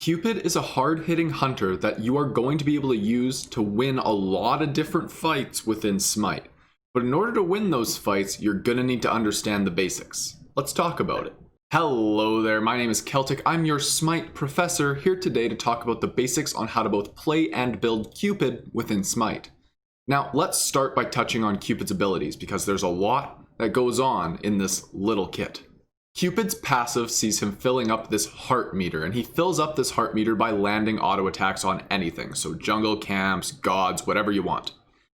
Cupid is a hard-hitting hunter that you are going to be able to use to win a lot of different fights within Smite. But in order to win those fights, you're going to need to understand the basics. Let's talk about it. Hello there, my name is Keltick. I'm your Smite professor, here today to talk about the basics on how to both play and build Cupid within Smite. Now, let's start by touching on Cupid's abilities, because there's a lot that goes on in this little kit. Cupid's passive sees him filling up this heart meter, and he fills up this heart meter by landing auto attacks on anything, so jungle, camps, gods, whatever you want.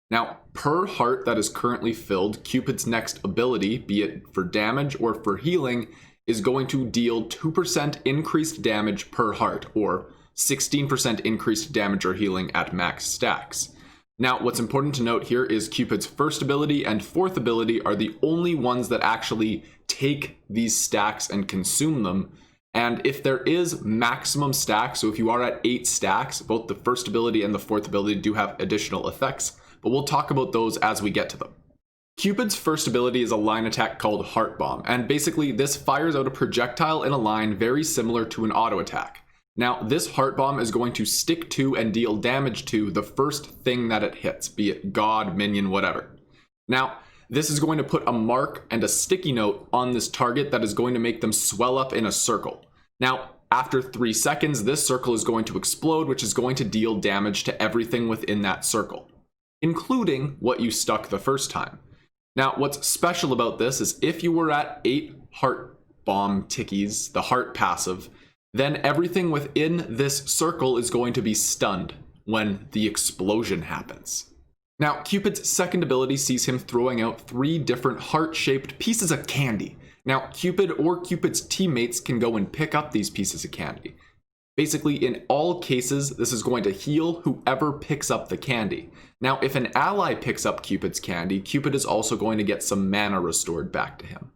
Now, per heart that is currently filled, Cupid's next ability, be it for damage or for healing, is going to deal 2% increased damage per heart, or 16% increased damage or healing at max stacks. Now, what's important to note here is Cupid's first ability and fourth ability are the only ones that actually take these stacks and consume them. And if there is maximum stacks, so if you are at 8 stacks, both the first ability and the fourth ability do have additional effects, but we'll talk about those as we get to them. Cupid's first ability is a line attack called Heart Bomb, and basically this fires out a projectile in a line very similar to an auto attack. Now, this Heart Bomb is going to stick to and deal damage to the first thing that it hits, be it god, minion, whatever. Now, this is going to put a mark and a sticky note on this target that is going to make them swell up in a circle. Now, after 3 seconds, this circle is going to explode, which is going to deal damage to everything within that circle, including what you stuck the first time. Now, what's special about this is if you were at 8 Heart Bomb tickies, the heart passive, then everything within this circle is going to be stunned when the explosion happens. Now, Cupid's second ability sees him throwing out 3 different heart-shaped pieces of candy. Now, Cupid or Cupid's teammates can go and pick up these pieces of candy. Basically, in all cases, this is going to heal whoever picks up the candy. Now, if an ally picks up Cupid's candy, Cupid is also going to get some mana restored back to him.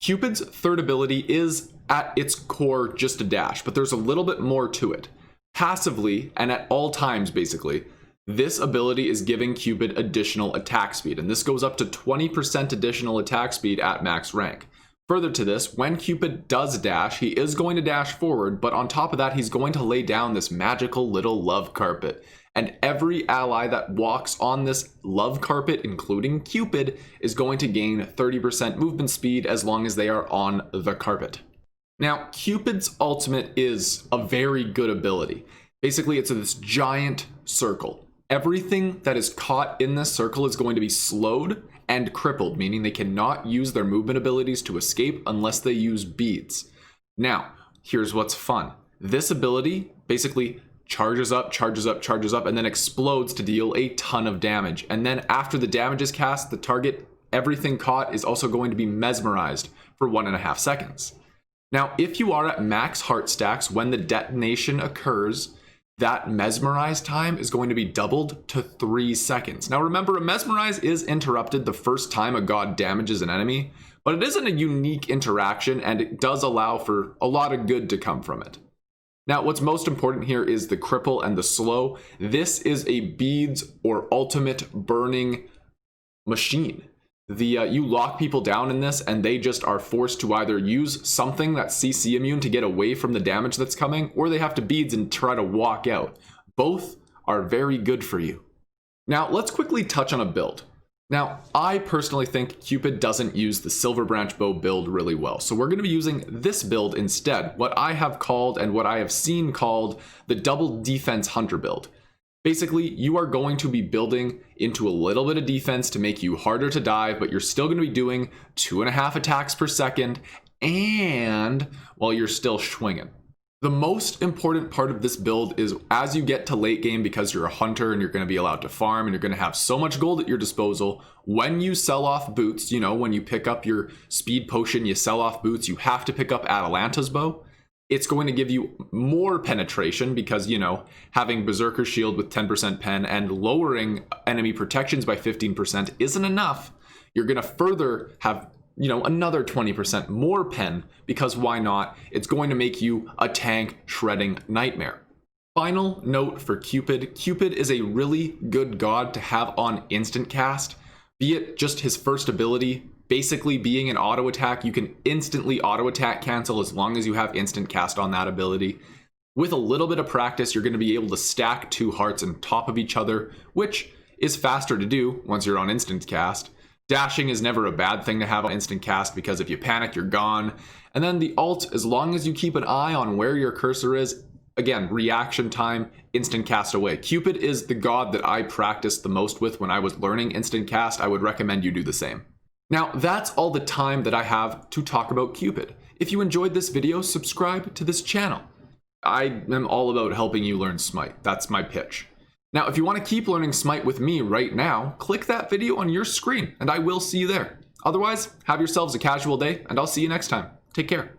Cupid's third ability is, at its core, just a dash, but there's a little bit more to it. Passively, and at all times basically, this ability is giving Cupid additional attack speed, and this goes up to 20% additional attack speed at max rank. Further to this, when Cupid does dash, he is going to dash forward, but on top of that, he's going to lay down this magical little love carpet. And every ally that walks on this love carpet, including Cupid, is going to gain 30% movement speed as long as they are on the carpet. Now, Cupid's ultimate is a very good ability. Basically, it's this giant circle. Everything that is caught in this circle is going to be slowed and crippled, meaning they cannot use their movement abilities to escape unless they use beads. Now, here's what's fun. This ability basically charges up, and then explodes to deal a ton of damage. And then after the damage is cast, the target, everything caught, is also going to be mesmerized for 1.5 seconds. Now, if you are at max heart stacks when the detonation occurs, that mesmerize time is going to be doubled to 3 seconds. Now remember, a mesmerize is interrupted the first time a god damages an enemy, but it isn't a unique interaction and it does allow for a lot of good to come from it. Now, what's most important here is the cripple and the slow. This is a beads or ultimate burning machine. You lock people down in this and they just are forced to either use something that's CC immune to get away from the damage that's coming, or they have to beads and try to walk out. Both are very good for you. Now, let's quickly touch on a build. Now, I personally think Cupid doesn't use the Silver Branch Bow build really well, so we're going to be using this build instead, what I have called and what I have seen called the Double Defense Hunter build. Basically, you are going to be building into a little bit of defense to make you harder to dive, but you're still going to be doing 2.5 attacks per second, and while you're still swinging. The most important part of this build is as you get to late game, because you're a hunter and you're going to be allowed to farm and you're going to have so much gold at your disposal, when you sell off boots, you know, when you pick up your speed potion, you sell off boots, you have to pick up Atalanta's bow. It's going to give you more penetration because, you know, having Berserker Shield with 10% pen and lowering enemy protections by 15% isn't enough. You're going to further have, you know, another 20% more pen because why not? It's going to make you a tank shredding nightmare. Final note for Cupid. Cupid is a really good god to have on instant cast, be it just his first ability, basically being an auto attack. You can instantly auto attack cancel as long as you have instant cast on that ability. With a little bit of practice, you're going to be able to stack 2 hearts on top of each other, which is faster to do once you're on instant cast. Dashing is never a bad thing to have on instant cast because if you panic, you're gone. And then the ult, as long as you keep an eye on where your cursor is, again, reaction time, instant cast away. Cupid is the god that I practiced the most with when I was learning instant cast. I would recommend you do the same. Now, that's all the time that I have to talk about Cupid. If you enjoyed this video, subscribe to this channel. I am all about helping you learn Smite. That's my pitch. Now, if you want to keep learning Smite with me right now, click that video on your screen, and I will see you there. Otherwise, have yourselves a casual day, and I'll see you next time. Take care.